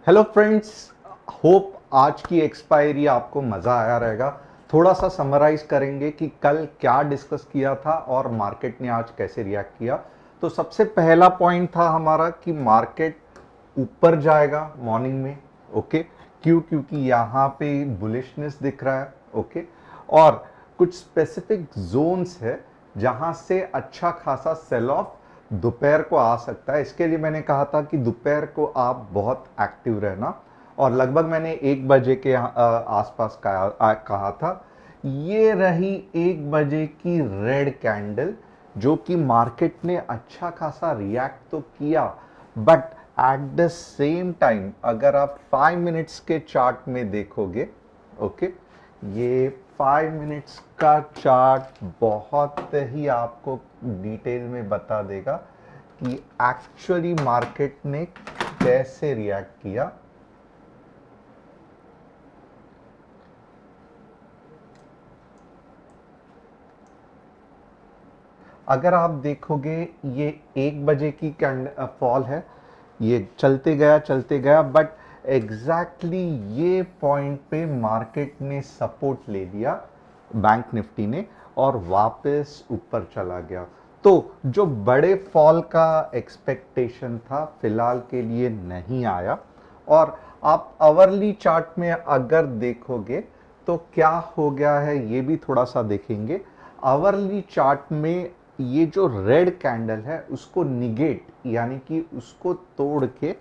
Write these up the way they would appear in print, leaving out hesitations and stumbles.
Hello friends, hope आज की expiry आपको मज़ा आया रहेगा। थोड़ा सा समराइज करेंगे कि कल क्या डिस्कस किया था और मार्केट ने आज कैसे रिएक्ट किया। तो सबसे पहला पॉइंट था हमारा कि मार्केट ऊपर जाएगा मॉर्निंग में। ओके, क्योंकि यहाँ पे बुलिशनेस दिख रहा है। ओके, और कुछ स्पेसिफिक जोन्स है जहाँ से अच्छा खासा सेल ऑफ दोपहर को आ सकता है। इसके लिए मैंने कहा था कि दोपहर को आप बहुत एक्टिव रहना, और लगभग मैंने 1 बजे के आसपास कहा था। ये रही 1 बजे की रेड कैंडल, जो कि मार्केट ने अच्छा खासा रिएक्ट तो किया, but at the same time अगर आप 5 मिनट्स के चार्ट में देखोगे, ओके, ये 5 मिनट्स का चार्ट बहुत ही आपको डिटेल में बता देगा कि एक्चुअली मार्केट ने कैसे रिएक्ट किया। अगर आप देखोगे, ये 1 बजे की फॉल है, ये चलते गया, बट एग्जैक्टली ये पॉइंट पे मार्केट ने सपोर्ट ले लिया, बैंक निफ्टी ने, और वापस ऊपर चला गया। तो जो बड़े फॉल का एक्सपेक्टेशन था फिलहाल के लिए नहीं आया। और आप आवरली चार्ट में अगर देखोगे तो क्या हो गया है ये भी थोड़ा सा देखेंगे। आवरली चार्ट में ये जो रेड कैंडल है उसको निगेट, यानी कि उसको तोड़ के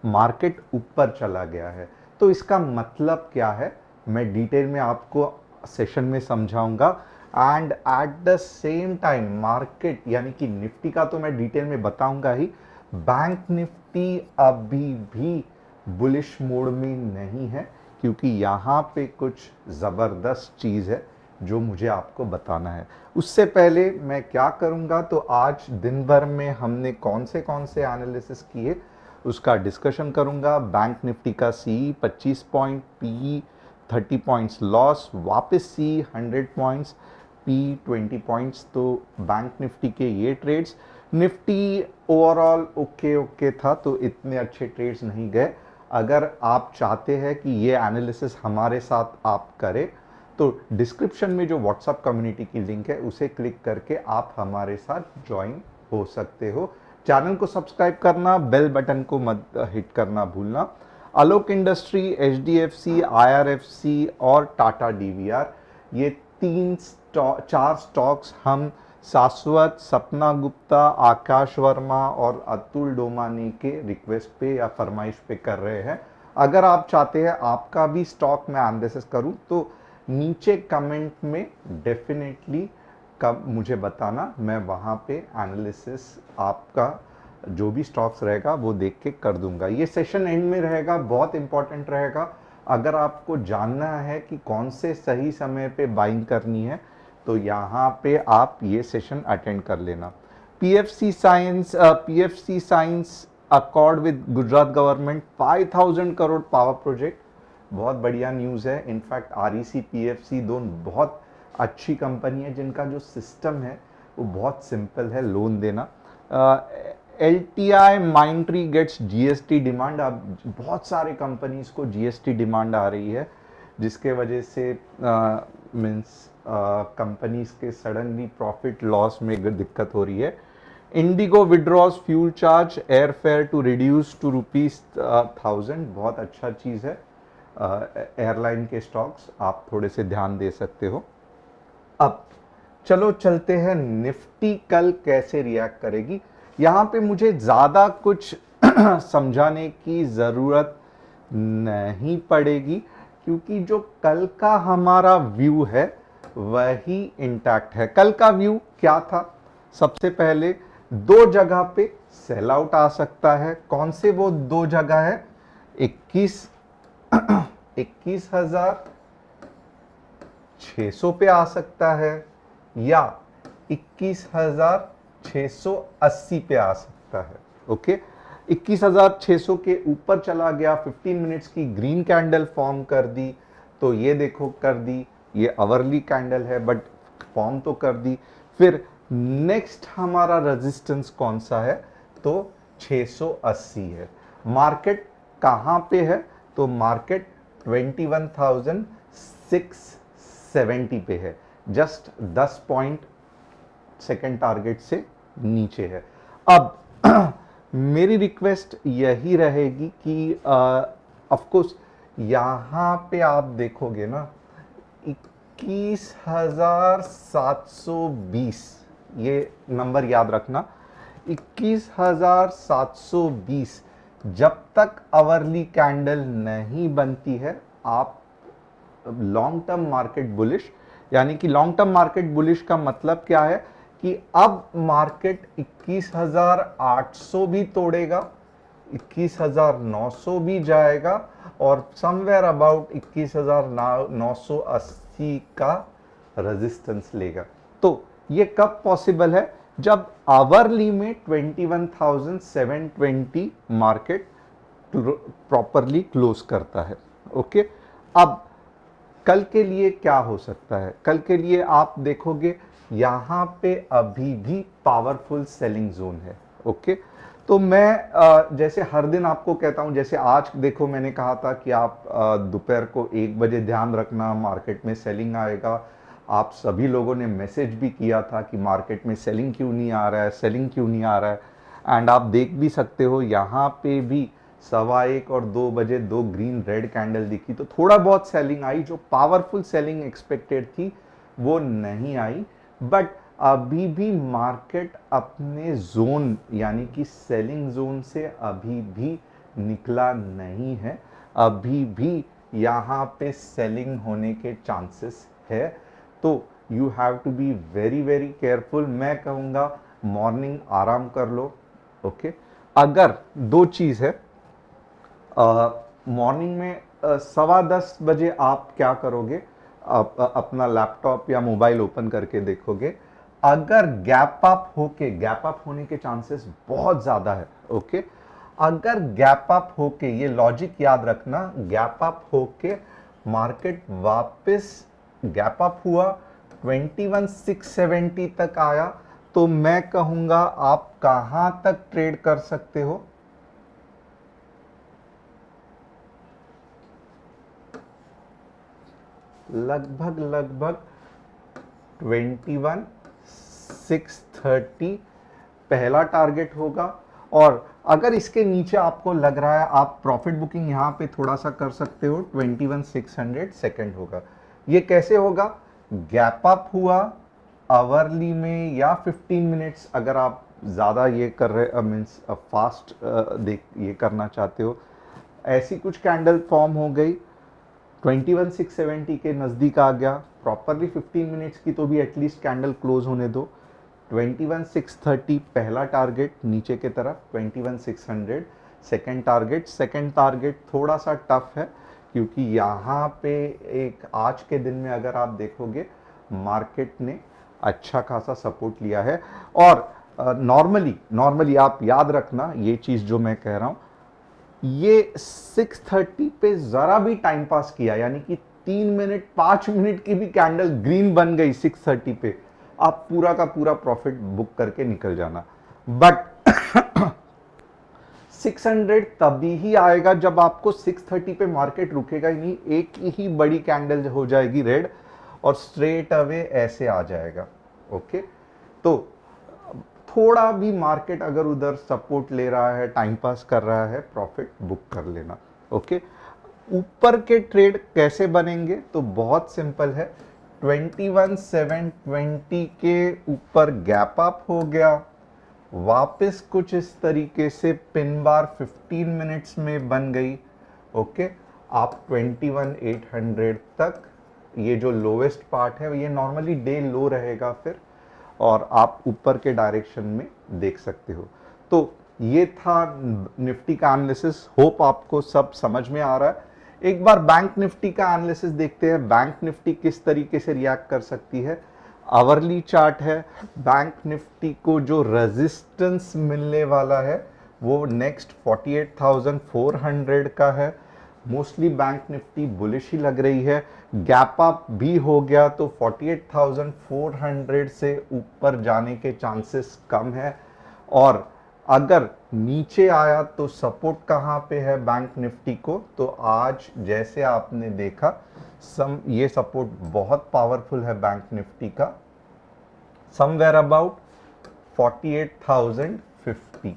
मार्केट ऊपर चला गया है। तो इसका मतलब क्या है मैं डिटेल में आपको सेशन में समझाऊंगा। And at the same time market यानी कि निफ्टी का तो मैं डिटेल में बताऊंगा ही, बैंक निफ्टी अभी भी बुलिश मोड में नहीं है, क्योंकि यहाँ पे कुछ ज़बरदस्त चीज़ है जो मुझे आपको बताना है। उससे पहले मैं क्या करूँगा, तो आज दिन भर में हमने कौन से एनालिसिस किए उसका डिस्कशन करूँगा। बैंक निफ्टी का C 25 point, P 30 points loss, वापस सी 100 पॉइंट्स, पी 20 पॉइंट्स। तो बैंक निफ्टी के ये trades. Nifty overall okay okay था, तो इतने अच्छे ट्रेड्स नहीं गए। अगर आप चाहते हैं कि ये एनालिसिस हमारे साथ आप करें, तो डिस्क्रिप्शन में जो व्हाट्सएप कम्युनिटी की लिंक है उसे क्लिक करके आप हमारे साथ ज्वाइन हो सकते हो। चैनल को सब्सक्राइब करना, बेल बटन को मत हिट करना भूलना। आलोक इंडस्ट्री, एचडीएफसी, आईआरएफसी और टाटा डीवीआर, ये चार स्टॉक्स हम शाश्वत, सपना गुप्ता, आकाश वर्मा और अतुल डोमानी के रिक्वेस्ट पे या फरमाइश पे कर रहे हैं। अगर आप चाहते हैं आपका भी स्टॉक में एनालिसिस करूं, तो नीचे कमेंट में डेफिनेटली कब मुझे बताना, मैं वहाँ पे एनालिसिस आपका जो भी स्टॉक्स रहेगा वो देख के कर दूंगा। ये सेशन एंड में रहेगा, बहुत इंपॉर्टेंट रहेगा। अगर आपको जानना है कि कौन से सही समय पे बाइंग करनी है, तो यहाँ पे आप ये सेशन अटेंड कर लेना। PFC science accord with Gujarat government 5000 crore power project, बहुत बढ़िया न्यूज़ है। इनफैक्ट आरईसी पीएफसी दोनों बहुत अच्छी कंपनी है जिनका जो सिस्टम है वो बहुत सिंपल है लोन देना। L T I Mindtree gets GST demand. अब बहुत सारे कंपनीज को जीएसटी डिमांड आ रही है, जिसके वजह से मीन्स कंपनीज के सडनली प्रॉफिट लॉस में दिक्कत हो रही है। IndiGo withdraws fuel charge air fare to reduce to ₹1000, बहुत अच्छा चीज़ है। एयरलाइन के स्टॉक्स आप थोड़े से ध्यान दे सकते हो। अब चलो चलते हैं निफ्टी कल कैसे रिएक्ट करेगी। यहां पे मुझे ज्यादा कुछ समझाने की जरूरत नहीं पड़ेगी, क्योंकि जो कल का हमारा व्यू है वही इंटैक्ट है। कल का व्यू क्या था? सबसे पहले दो जगह पे सेल आउट आ सकता है। कौन से वो दो जगह है? 21,600 पे आ सकता है, या 21,680 पे आ सकता है। ओके, 21,600 के ऊपर चला गया, 15 मिनट्स की ग्रीन कैंडल फॉर्म कर दी, तो ये देखो कर दी, ये अवरली कैंडल है बट फॉर्म तो कर दी। फिर नेक्स्ट हमारा रेजिस्टेंस कौन सा है? तो 680 है। मार्केट कहाँ पे है? तो मार्केट 21,670 पे है, जस्ट 10 पॉइंट सेकेंड टारगेट से नीचे है। अब मेरी रिक्वेस्ट यही रहेगी कि ऑफ कोर्स यहाँ पे आप देखोगे ना 21,720, ये नंबर याद रखना, 21,720 जब तक आवरली कैंडल नहीं बनती है, आप लॉन्ग टर्म मार्केट बुलिश, यानी कि लॉन्ग टर्म मार्केट बुलिश का मतलब क्या है कि अब मार्केट 21,800 भी तोड़ेगा, 21,900 भी जाएगा और समवेयर अबाउट 21,980 का रेजिस्टेंस लेगा। तो ये कब पॉसिबल है? जब आवरली में 21,720 मार्केट प्रॉपरली क्लोज करता है। ओके, अब कल के लिए क्या हो सकता है? कल के लिए आप देखोगे यहाँ पे अभी भी पावरफुल सेलिंग जोन है। ओके, तो मैं जैसे हर दिन आपको कहता हूँ, जैसे आज देखो मैंने कहा था कि आप दोपहर को 1 बजे ध्यान रखना, मार्केट में सेलिंग आएगा। आप सभी लोगों ने मैसेज भी किया था कि मार्केट में सेलिंग क्यों नहीं आ रहा है, सेलिंग क्यों नहीं आ रहा है। एंड आप देख भी सकते हो यहाँ पे भी 1:15 और 2 बजे 2 ग्रीन रेड कैंडल दिखी, तो थोड़ा बहुत सेलिंग आई। जो पावरफुल सेलिंग एक्सपेक्टेड थी वो नहीं आई, बट अभी भी मार्केट अपने जोन यानी कि सेलिंग जोन से अभी भी निकला नहीं है। अभी भी यहाँ पे सेलिंग होने के चांसेस है, तो you have to be very very careful. मैं कहूँगा मॉर्निंग आराम कर लो। ओके, अगर दो चीज़ है, मॉर्निंग में 10:15 बजे आप क्या करोगे? आप अपना लैपटॉप या मोबाइल ओपन करके देखोगे, अगर गैप अप होने के चांसेस बहुत ज़्यादा है। ओके, अगर गैप अप होके, ये लॉजिक याद रखना, गैप अप होके मार्केट वापस गैप अप हुआ 21,670 तक आया, तो मैं कहूँगा आप कहाँ तक ट्रेड कर सकते हो? लगभग 21,630 पहला टारगेट होगा। और अगर इसके नीचे आपको लग रहा है, आप प्रॉफिट बुकिंग यहाँ पे थोड़ा सा कर सकते हो, 21,600 सेकंड होगा। ये कैसे होगा? गैप अप हुआ आवरली में या 15 मिनट्स, अगर आप ज़्यादा ये कर रहे मीन्स फास्ट देख ये करना चाहते हो, ऐसी कुछ कैंडल फॉर्म हो गई, 21,670 के नज़दीक आ गया, प्रॉपरली 15 मिनट्स की तो भी एटलीस्ट कैंडल क्लोज होने दो। 21,630 पहला टारगेट नीचे के तरफ, 21,600 सेकेंड टारगेट थोड़ा सा टफ है, क्योंकि यहाँ पे एक आज के दिन में अगर आप देखोगे मार्केट ने अच्छा खासा सपोर्ट लिया है। और नॉर्मली आप याद रखना ये चीज़ जो मैं कह रहा हूँ, ये 630 पे जरा भी टाइम पास किया, यानी कि 3 मिनट 5 मिनट की भी कैंडल ग्रीन बन गई 630 पे, आप पूरा का पूरा प्रॉफिट बुक करके निकल जाना। बट 600 तभी ही आएगा जब आपको 630 पे मार्केट रुकेगा ही नहीं, एक ही बड़ी कैंडल हो जाएगी रेड और स्ट्रेट अवे ऐसे आ जाएगा। ओके, तो थोड़ा भी मार्केट अगर उधर सपोर्ट ले रहा है, टाइम पास कर रहा है, प्रॉफिट बुक कर लेना। ओके, ऊपर के ट्रेड कैसे बनेंगे? तो बहुत सिंपल है, 21,720 के ऊपर गैप अप हो गया, वापस कुछ इस तरीके से पिन बार 15 मिनट्स में बन गई। ओके, आप 21,800 तक, ये जो लोवेस्ट पार्ट है ये नॉर्मली डे लो रहेगा फिर, और आप ऊपर के डायरेक्शन में देख सकते हो। तो ये था निफ्टी का एनालिसिस, होप आपको सब समझ में आ रहा है। एक बार बैंक निफ्टी का एनालिसिस देखते हैं, बैंक निफ्टी किस तरीके से रिएक्ट कर सकती है। आवरली चार्ट है, बैंक निफ्टी को जो रेजिस्टेंस मिलने वाला है वो नेक्स्ट 48,400 का है। मोस्टली बैंक निफ्टी बुलिश ही लग रही है, गैप अप भी हो गया तो 48,400 से ऊपर जाने के चांसेस कम है। और अगर नीचे आया तो सपोर्ट कहाँ पे है बैंक निफ्टी को, तो आज जैसे आपने देखा ये सपोर्ट बहुत पावरफुल है बैंक निफ्टी का, समवेयर अबाउट 48,050।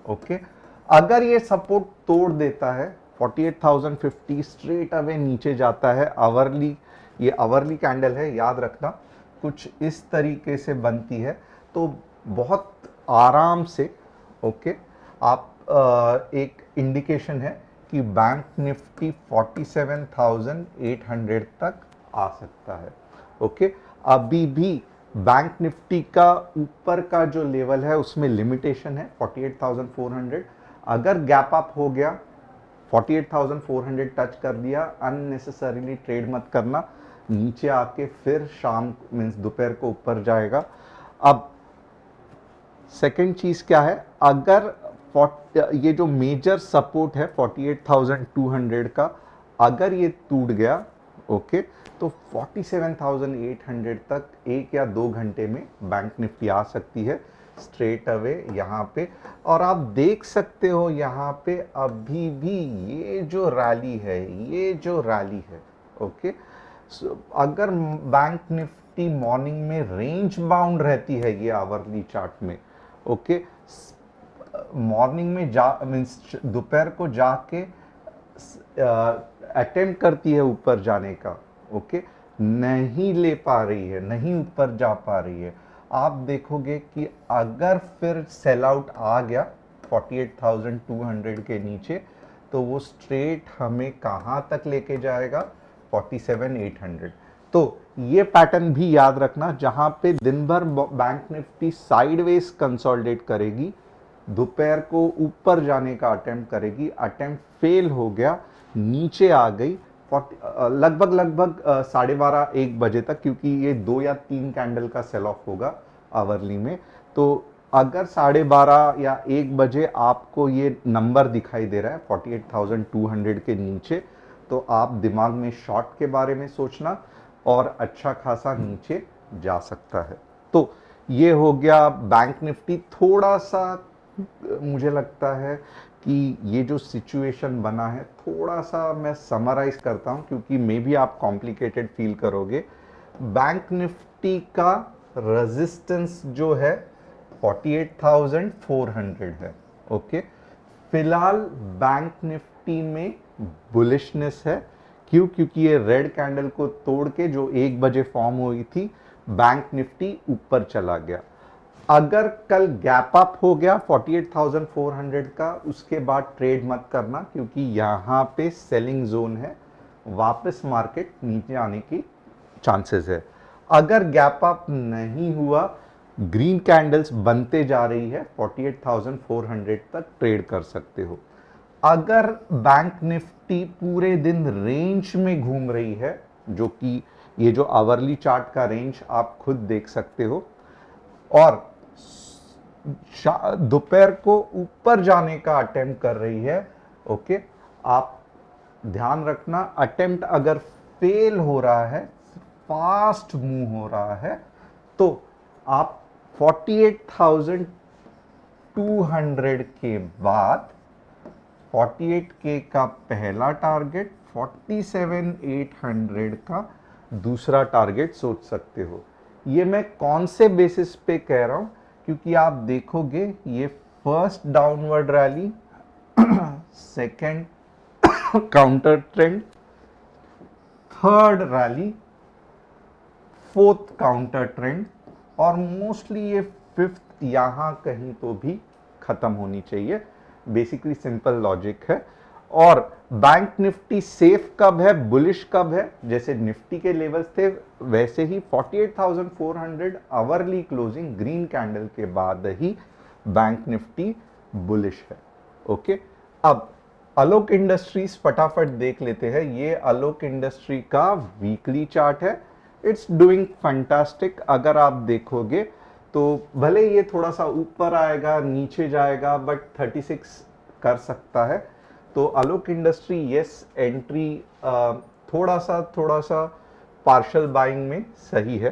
ओके, अगर ये सपोर्ट तोड़ देता है 48,050, स्ट्रेट अवे नीचे जाता है। आवरली, ये आवरली कैंडल है, याद रखना, कुछ इस तरीके से बनती है, तो बहुत आराम से, ओके, आप एक इंडिकेशन है कि बैंक निफ्टी 47,800 तक आ सकता है। ओके, अभी भी बैंक निफ्टी का ऊपर का जो लेवल है उसमें लिमिटेशन है 48,400। अगर गैप अप हो गया, 48,400 टच कर दिया, अननेसेसरीली ट्रेड मत करना, नीचे आके फिर शाम मीन्स दोपहर को ऊपर जाएगा। अब सेकंड चीज क्या है, अगर ये जो मेजर सपोर्ट है 48,200 का, अगर ये टूट गया, ओके, तो 47,800 तक 1 या 2 घंटे में बैंक निफ्टी आ सकती है स्ट्रेट अवे यहाँ पे। और आप देख सकते हो यहाँ पे अभी भी ये जो रैली है, ये जो रैली है, ओके, अगर बैंक निफ्टी मॉर्निंग में रेंज बाउंड रहती है ये आवरली चार्ट में, ओके, मॉर्निंग में जा मीन्स दोपहर को जाके अटेम्प्ट करती है ऊपर जाने का, ओके, नहीं ले पा रही है, नहीं ऊपर जा पा रही है, आप देखोगे कि अगर फिर सेल आउट आ गया 48,200 के नीचे, तो वो स्ट्रेट हमें कहाँ तक लेके जाएगा, 47,800। तो ये पैटर्न भी याद रखना, जहां पे दिन भर बैंक निफ्टी साइडवेज कंसोलिडेट करेगी, दोपहर को ऊपर जाने का अटेम्प्ट करेगी, अटेम्प्ट फेल हो गया, नीचे आ गई लगभग 12:30-1 बजे तक, क्योंकि ये 2 या 3 कैंडल का सेल ऑफ होगा आवरली में। तो अगर 12:30 या 1 बजे आपको ये नंबर दिखाई दे रहा है 48,200 के नीचे, तो आप दिमाग में शॉर्ट के बारे में सोचना, और अच्छा खासा नीचे जा सकता है। तो ये हो गया बैंक निफ्टी। थोड़ा सा मुझे लगता है कि ये जो सिचुएशन बना है, थोड़ा सा मैं समराइज करता हूं, क्योंकि मे भी आप कॉम्प्लिकेटेड फील करोगे। बैंक निफ्टी का रेजिस्टेंस जो है 48,400 है, ओके। फिलहाल बैंक निफ्टी में बुलिशनेस है, क्यों, क्योंकि ये रेड कैंडल को तोड़ के जो 1 बजे फॉर्म हुई थी, बैंक निफ्टी ऊपर चला गया। अगर कल गैप अप हो गया 48,400 का, उसके बाद ट्रेड मत करना, क्योंकि यहां पे सेलिंग जोन है, वापस मार्केट नीचे आने की चांसेस है। अगर गैप अप नहीं हुआ, ग्रीन कैंडल्स बनते जा रही है, 48,400 तक ट्रेड कर सकते हो। अगर बैंक निफ्टी पूरे दिन रेंज में घूम रही है, जो कि ये जो आवरली चार्ट का रेंज आप खुद देख सकते हो, और दोपहर को ऊपर जाने का अटेम्प्ट कर रही है, ओके, आप ध्यान रखना, अटेम्प्ट अगर फेल हो रहा है, फास्ट मूव हो रहा है, तो आप 48,200 के बाद 48K का पहला टारगेट, 47,800 का दूसरा टारगेट सोच सकते हो। ये मैं कौन से बेसिस पे कह रहा हूं, क्योंकि आप देखोगे ये first downward rally, second counter trend, third rally, fourth counter trend, और मोस्टली ये फिफ्थ यहां कहीं तो भी खत्म होनी चाहिए। बेसिकली सिंपल लॉजिक है। और बैंक निफ्टी सेफ कब है, बुलिश कब है, जैसे निफ्टी के लेवल्स थे वैसे ही 48,400 आवरली क्लोजिंग ग्रीन कैंडल के बाद ही बैंक निफ्टी बुलिश है, ओके। अब आलोक इंडस्ट्रीज फटाफट देख लेते हैं। ये आलोक इंडस्ट्री का वीकली चार्ट है, इट्स डूइंग फैंटास्टिक। अगर आप देखोगे तो भले ये थोड़ा सा ऊपर आएगा नीचे जाएगा, बट 36 कर सकता है। तो आलोक इंडस्ट्री यस, एंट्री थोड़ा सा पार्शल बाइंग में सही है।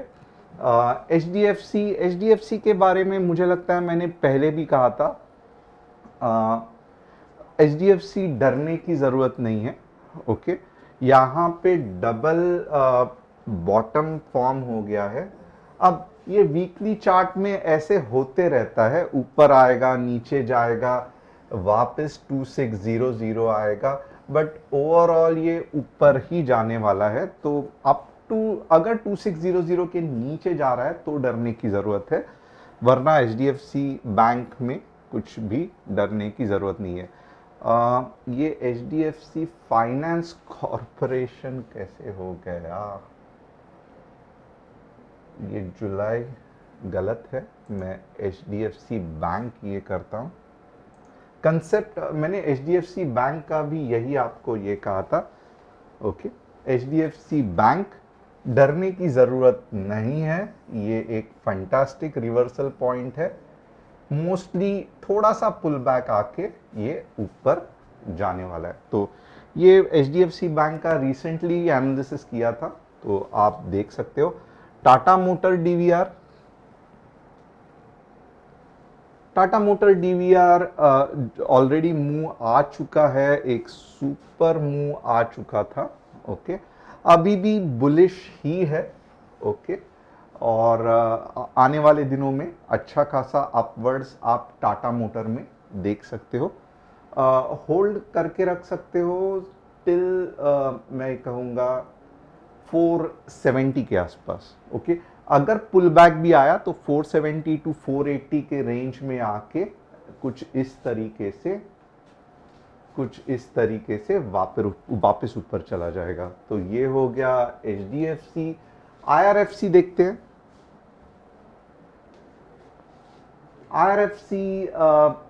एचडीएफसी के बारे में मुझे लगता है मैंने पहले भी कहा था HDFC डरने की ज़रूरत नहीं है। ओके, यहाँ पे डबल बॉटम फॉर्म हो गया है। अब ये वीकली चार्ट में ऐसे होते रहता है, ऊपर आएगा नीचे जाएगा वापस 2600 आएगा, बट ओवरऑल ये ऊपर ही जाने वाला है। तो अप टू अगर 2600 के नीचे जा रहा है तो डरने की ज़रूरत है, वरना HDFC बैंक में कुछ भी डरने की ज़रूरत नहीं है। ये HDFC फाइनेंस कॉरपोरेशन कैसे हो गया? ये जुलाई गलत है, मैं HDFC बैंक ये करता हूँ। कंसेप्ट मैंने HDFC बैंक का भी यही आपको ये कहा था। ओके, HDFC बैंक डरने की ज़रूरत नहीं है, ये एक फंटास्टिक रिवर्सल पॉइंट है। मोस्टली थोड़ा सा पुल बैक आके ये ऊपर जाने वाला है। तो ये HDFC बैंक का रिसेंटली एनालिसिस किया था, तो आप देख सकते हो। Tata motor DVR already move आ चुका है, एक सुपर मूव आ चुका था। ओके, अभी भी बुलिश ही है। ओके, और आने वाले दिनों में अच्छा खासा अपवर्ड्स आप टाटा मोटर में देख सकते हो। होल्ड करके रख सकते हो टिल मैं कहूँगा 470 के आसपास। ओके, अगर पुल बैक भी आया तो 470 टू 480 के रेंज में आके कुछ इस तरीके से वापस ऊपर चला जाएगा। तो ये हो गया HDFC। IRFC देखते हैं। IRFC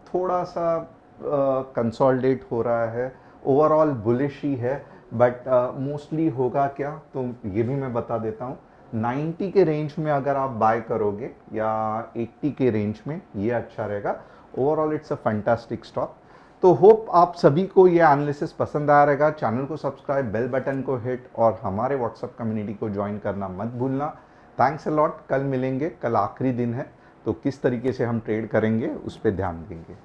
थोड़ा सा कंसोलिडेट हो रहा है, ओवरऑल बुलिश ही है, बट मोस्टली होगा क्या तो ये भी मैं बता देता हूँ। 90 के रेंज में अगर आप बाय करोगे या 80 के रेंज में, ये अच्छा रहेगा। Overall it's a fantastic stock. तो होप आप सभी को ये एनालिसिस पसंद आया रहेगा। चैनल को सब्सक्राइब, बेल बटन को हिट और हमारे व्हाट्सएप कम्युनिटी को ज्वाइन करना मत भूलना। Thanks a lot. कल मिलेंगे, कल आखिरी दिन है, तो किस तरीके से हम ट्रेड करेंगे उस पर ध्यान देंगे।